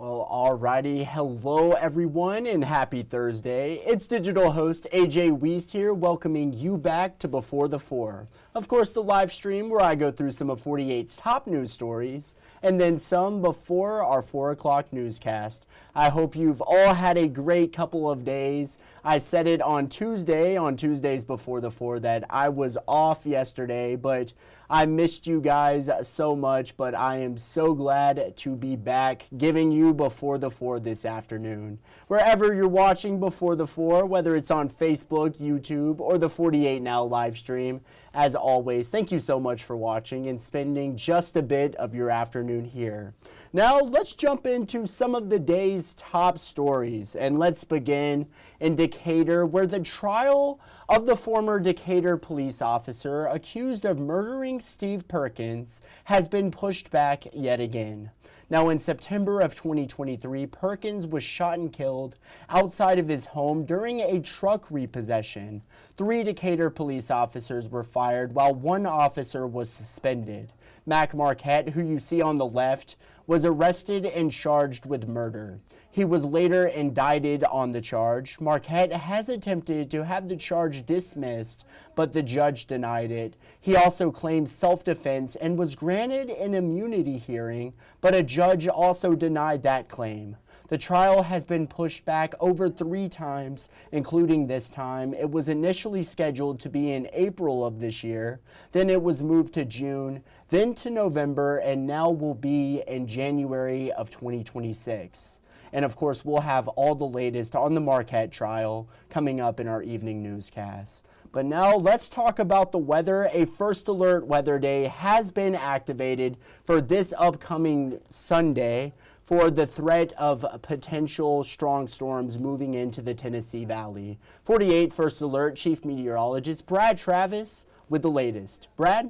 Well, alrighty. Hello, everyone, and happy Thursday. It's digital host A.J. Wuest here, welcoming you back to Before the Four. Of course, the live stream where I go through some of 48's top news stories, and then some before our 4 o'clock newscast. I hope you've all had a great couple of days. I said it on Tuesdays Before the Four, that I was off yesterday, but I missed you guys so much, but I am so glad to be back giving you Before the Four this afternoon. Wherever you're watching Before the Four, whether it's on Facebook, YouTube, or the 48 Now live stream, as always, thank you so much for watching and spending just a bit of your afternoon here. Now, let's jump into some of the day's top stories, and let's begin in Decatur, where the trial of the former Decatur police officer accused of murdering Steve Perkins has been pushed back yet again. Now, in September of 2023, Perkins was shot and killed outside of his home during a truck repossession. 3 Decatur police officers were fired while 1 officer was suspended. Marquette, who you see on the left, was arrested and charged with murder. He was later indicted on the charge. Marquette has attempted to have the charge dismissed, but the judge denied it. He also claimed self-defense and was granted an immunity hearing, but a judge also denied that claim. The trial has been pushed back over 3 times, including this time. It was initially scheduled to be in April of this year, then it was moved to June, then to November, and now will be in January of 2026. And of course, we'll have all the latest on the Marquette trial coming up in our evening newscast. But now let's talk about the weather. A first alert weather day has been activated for this upcoming Sunday for the threat of potential strong storms moving into the Tennessee Valley. 48 First Alert Chief Meteorologist Brad Travis with the latest. Brad?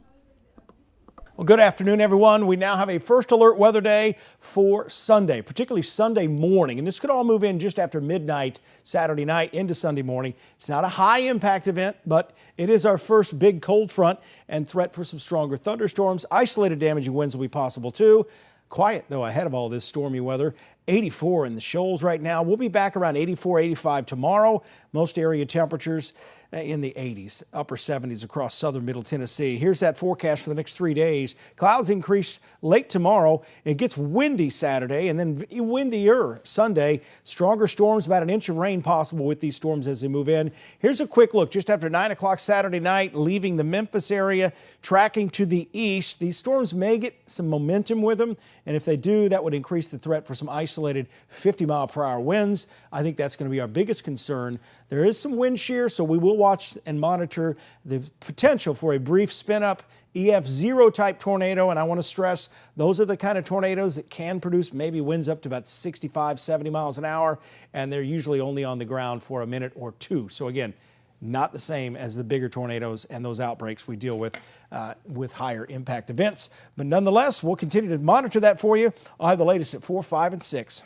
Well, good afternoon, everyone. We now have a first alert weather day for Sunday, particularly Sunday morning. And this could all move in just after midnight, Saturday night into Sunday morning. It's not a high impact event, but it is our first big cold front and threat for some stronger thunderstorms. Isolated damaging winds will be possible too. Quiet, though, ahead of all this stormy weather. 84 in the Shoals right now. We'll be back around 84, 85 tomorrow. Most area temperatures in the 80s, upper 70s across southern middle Tennessee. Here's that forecast for the next 3 days. Clouds increase late tomorrow. It gets windy Saturday and then windier Sunday. Stronger storms, about an inch of rain possible with these storms as they move in. Here's a quick look just after 9 o'clock Saturday night, leaving the Memphis area, tracking to the east. These storms may get some momentum with them, and if they do, that would increase the threat for some isolated 50-mile-per-hour winds. I think that's going to be our biggest concern. There is some wind shear, so we will watch and monitor the potential for a brief spin-up EF0 type tornado, and I want to stress those are the kind of tornadoes that can produce maybe winds up to about 65, 70 miles an hour, and they're usually only on the ground for a minute or 2. So again, not the same as the bigger tornadoes and those outbreaks we deal with higher impact events. But nonetheless, we'll continue to monitor that for you. I'll have the latest at 4, 5, and 6.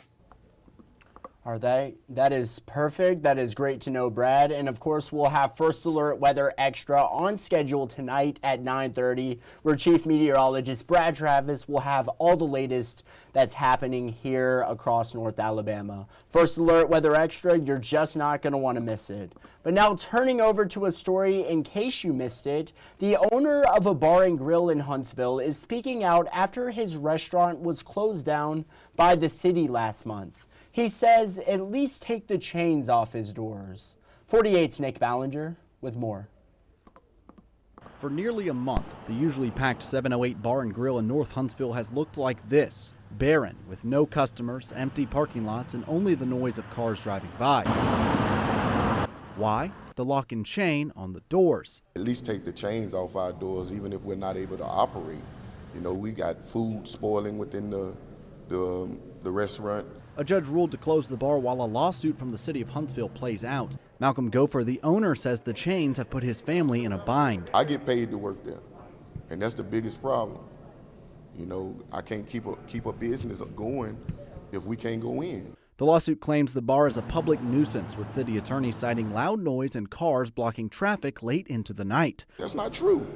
Are they? That is perfect. That is great to know, Brad. And of course, we'll have First Alert Weather Extra on schedule tonight at 9:30, where Chief Meteorologist Brad Travis will have all the latest that's happening here across North Alabama. First Alert Weather Extra, you're just not going to want to miss it. But now turning over to a story in case you missed it, the owner of a bar and grill in Huntsville is speaking out after his restaurant was closed down by the city last month. He says at least take the chains off his doors. 48's Nick Ballinger with more. For nearly a month, the usually packed 708 Bar and Grill in North Huntsville has looked like this. Barren, with no customers, empty parking lots, and only the noise of cars driving by. Why? The lock and chain on the doors. At least take the chains off our doors, even if we're not able to operate. You know, we got food spoiling within the restaurant. A judge ruled to close the bar while a lawsuit from the city of Huntsville plays out. Malcolm Gopher, the owner, says the chains have put his family in a bind. I get paid to work there, and that's the biggest problem. You know, I can't keep a business going if we can't go in. The lawsuit claims the bar is a public nuisance, with city attorneys citing loud noise and cars blocking traffic late into the night. That's not true.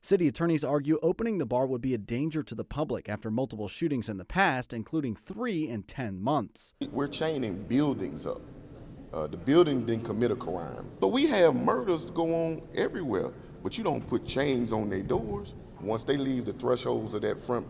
City attorneys argue opening the bar would be a danger to the public after multiple shootings in the past, including 3 in 10 months. We're chaining buildings up. The building didn't commit a crime. But we have murders go on everywhere, but you don't put chains on their doors. Once they leave the thresholds of that front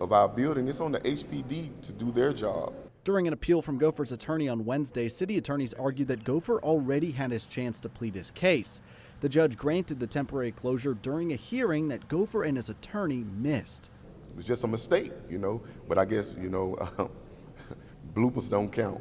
of our building, it's on the HPD to do their job. During an appeal from Gopher's attorney on Wednesday, city attorneys argued that Gopher already had his chance to plead his case. The judge granted the temporary closure during a hearing that Gopher and his attorney missed. It was just a mistake, but I guess, bloopers don't count.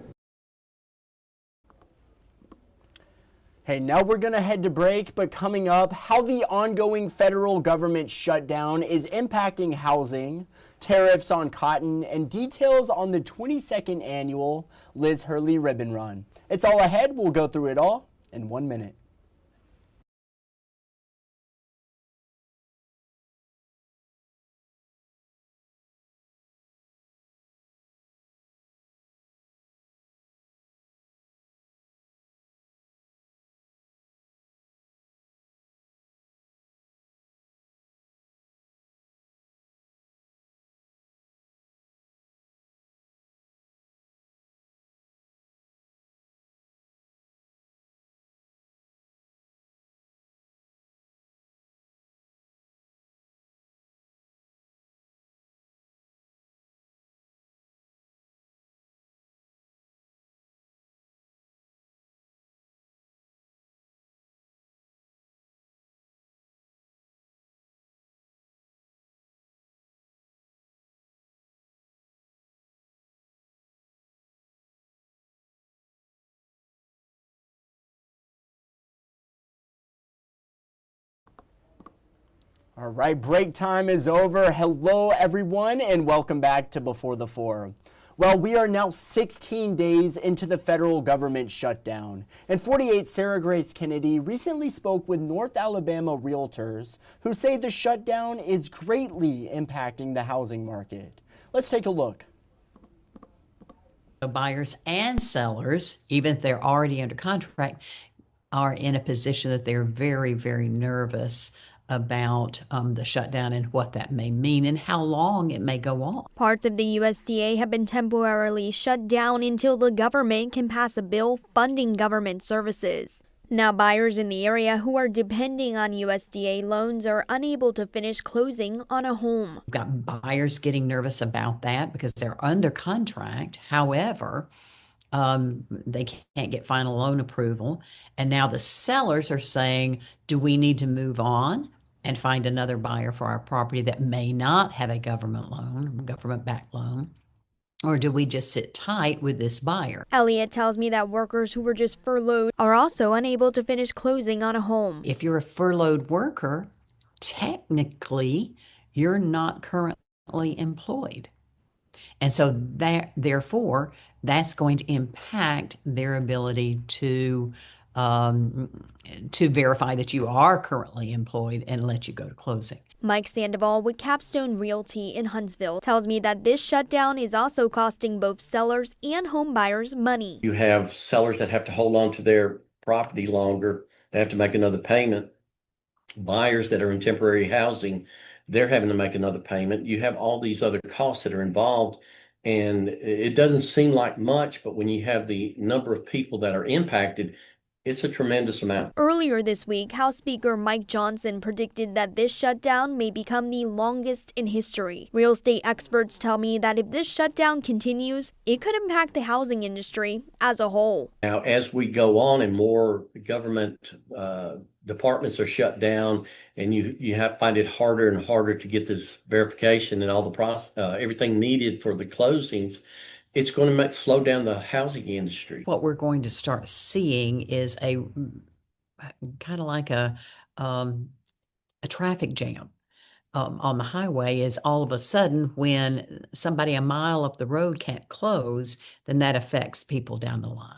Hey, now we're going to head to break, but coming up, how the ongoing federal government shutdown is impacting housing, tariffs on cotton, and details on the 22nd annual Liz Hurley Ribbon Run. It's all ahead. We'll go through it all in 1 minute. All right, break time is over. Hello, everyone, and welcome back to Before the Four. Well, we are now 16 days into the federal government shutdown, and 48 Sarah Grace Kennedy recently spoke with North Alabama realtors who say the shutdown is greatly impacting the housing market. Let's take a look. Buyers and sellers, even if they're already under contract, are in a position that they're very, very nervous about the shutdown and what that may mean and how long it may go on. Parts of the USDA have been temporarily shut down until the government can pass a bill funding government services. Now, buyers in the area who are depending on USDA loans are unable to finish closing on a home. We've got buyers getting nervous about that because they're under contract. However, they can't get final loan approval. And now the sellers are saying, do we need to move on and find another buyer for our property that may not have a government loan, government-backed loan? Or do we just sit tight with this buyer? Elliot tells me that workers who were just furloughed are also unable to finish closing on a home. If you're a furloughed worker, technically, you're not currently employed. And so therefore, that's going to impact their ability to verify that you are currently employed and let you go to closing. Mike Sandoval with Capstone Realty in Huntsville tells me that this shutdown is also costing both sellers and home buyers money. You have sellers that have to hold on to their property longer. They have to make another payment. Buyers that are in temporary housing, they're having to make another payment. You have all these other costs that are involved, and it doesn't seem like much, but when you have the number of people that are impacted, it's a tremendous amount. Earlier this week, House Speaker Mike Johnson predicted that this shutdown may become the longest in history. Real estate experts tell me that if this shutdown continues, it could impact the housing industry as a whole. Now, as we go on and more government departments are shut down, and you have find it harder and harder to get this verification and all the process, everything needed for the closings, it's going to slow down the housing industry. What we're going to start seeing is a kind of like a traffic jam on the highway. Is all of a sudden when somebody a mile up the road can't close, then that affects people down the line.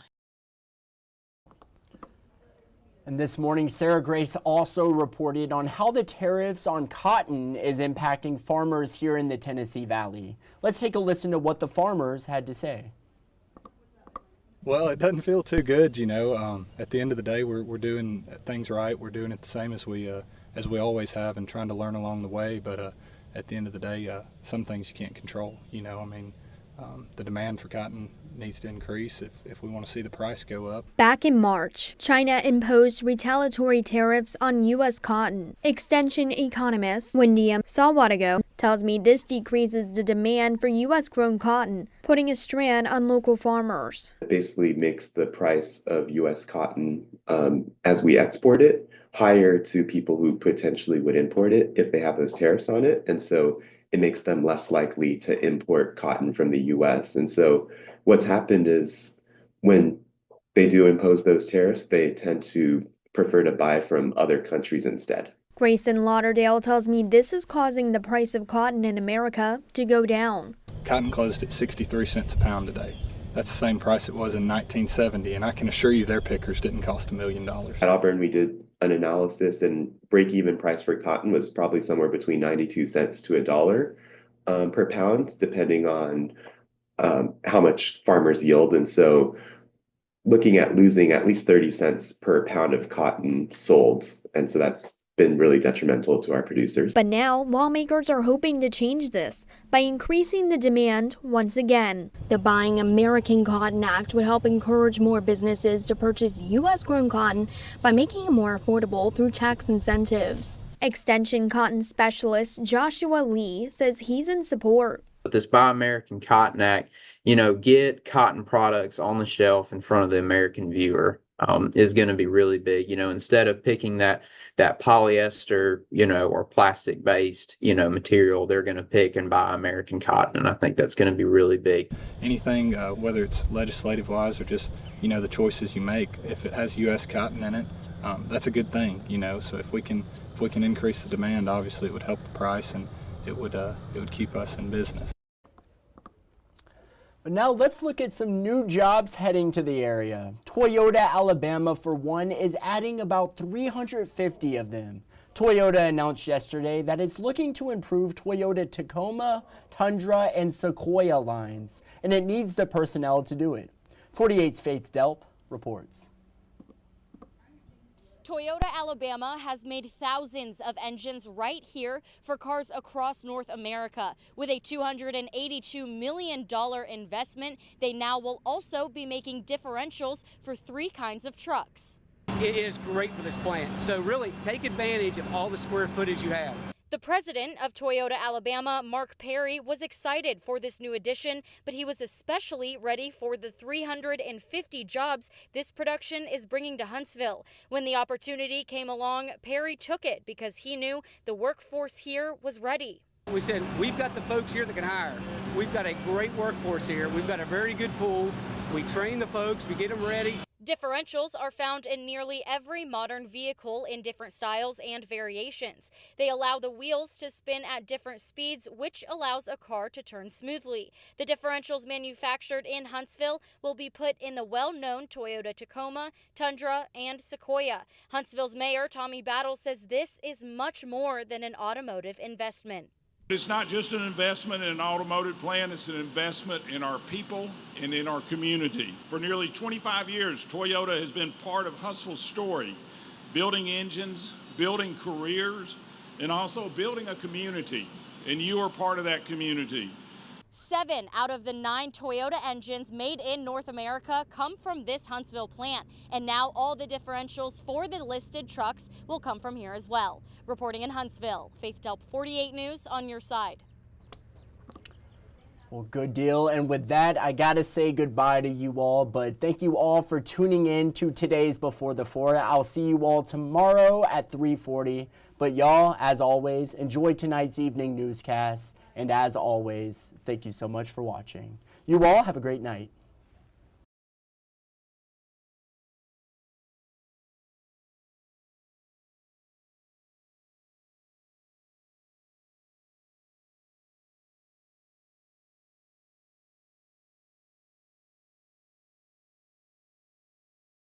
And this morning, Sarah Grace also reported on how the tariffs on cotton is impacting farmers here in the Tennessee Valley. Let's take a listen to what the farmers had to say. Well, it doesn't feel too good, you know. At the end of the day, we're doing things right. We're doing it the same as we as we always have, and trying to learn along the way. But at the end of the day, some things you can't control. The demand for cotton needs to increase if we want to see the price go up. Back in March, China imposed retaliatory tariffs on U.S. cotton. Extension economist Wendy Salwadago tells me this decreases the demand for U.S.-grown cotton, putting a strain on local farmers. It basically makes the price of U.S. cotton, as we export it, higher to people who potentially would import it if they have those tariffs on it. And so it makes them less likely to import cotton from the U.S. And so what's happened is when they do impose those tariffs, they tend to prefer to buy from other countries instead. Grayson Lauderdale tells me this is causing the price of cotton in America to go down. Cotton closed at 63 cents a pound today. That's the same price it was in 1970, and I can assure you their pickers didn't cost $1 million. At Auburn, we did an analysis, and break-even price for cotton was probably somewhere between 92 cents to $1 per pound, depending on how much farmers yield. And so looking at losing at least 30 cents per pound of cotton sold. And so that's been really detrimental to our producers. But now, lawmakers are hoping to change this by increasing the demand once again. The Buying American Cotton Act would help encourage more businesses to purchase U.S.-grown cotton by making it more affordable through tax incentives. Extension cotton specialist Joshua Lee says he's in support. With this Buy American Cotton Act, get cotton products on the shelf in front of the American viewer is going to be really big. Instead of picking that polyester, or plastic-based, material, they're going to pick and buy American cotton, and I think that's going to be really big. Anything, whether it's legislative-wise or just, the choices you make, if it has U.S. cotton in it, that's a good thing, So if we can increase the demand, obviously it would help the price, and it would keep us in business. But now let's look at some new jobs heading to the area. Toyota Alabama, for one, is adding about 350 of them. Toyota announced yesterday that it's looking to improve Toyota Tacoma, Tundra, and Sequoia lines, and it needs the personnel to do it. 48's Faith Delp reports. Toyota Alabama has made thousands of engines right here for cars across North America. With a $282 million investment, they now will also be making differentials for 3 kinds of trucks. It is great for this plant, so really take advantage of all the square footage you have. The president of Toyota Alabama, Mark Perry, was excited for this new addition, but he was especially ready for the 350 jobs this production is bringing to Huntsville. When the opportunity came along, Perry took it because he knew the workforce here was ready. We said, we've got the folks here that can hire. We've got a great workforce here. We've got a very good pool. We train the folks, we get them ready. Differentials are found in nearly every modern vehicle in different styles and variations. They allow the wheels to spin at different speeds, which allows a car to turn smoothly. The differentials manufactured in Huntsville will be put in the well-known Toyota Tacoma, Tundra, and Sequoia. Huntsville's mayor, Tommy Battle, says this is much more than an automotive investment. It's not just an investment in an automotive plant, it's an investment in our people and in our community. For nearly 25 years, Toyota has been part of Huntsville's story, building engines, building careers, and also building a community. And you are part of that community. 7 out of the 9 Toyota engines made in North America come from this Huntsville plant, and now all the differentials for the listed trucks will come from here as well. Reporting in Huntsville, Faith Delp, 48 News, on your side. Well, good deal. And with that, I got to say goodbye to you all, but thank you all for tuning in to today's Before the 4. I'll see you all tomorrow at 3:40. But y'all, as always, enjoy tonight's evening newscast. And as always, thank you so much for watching. You all have a great night.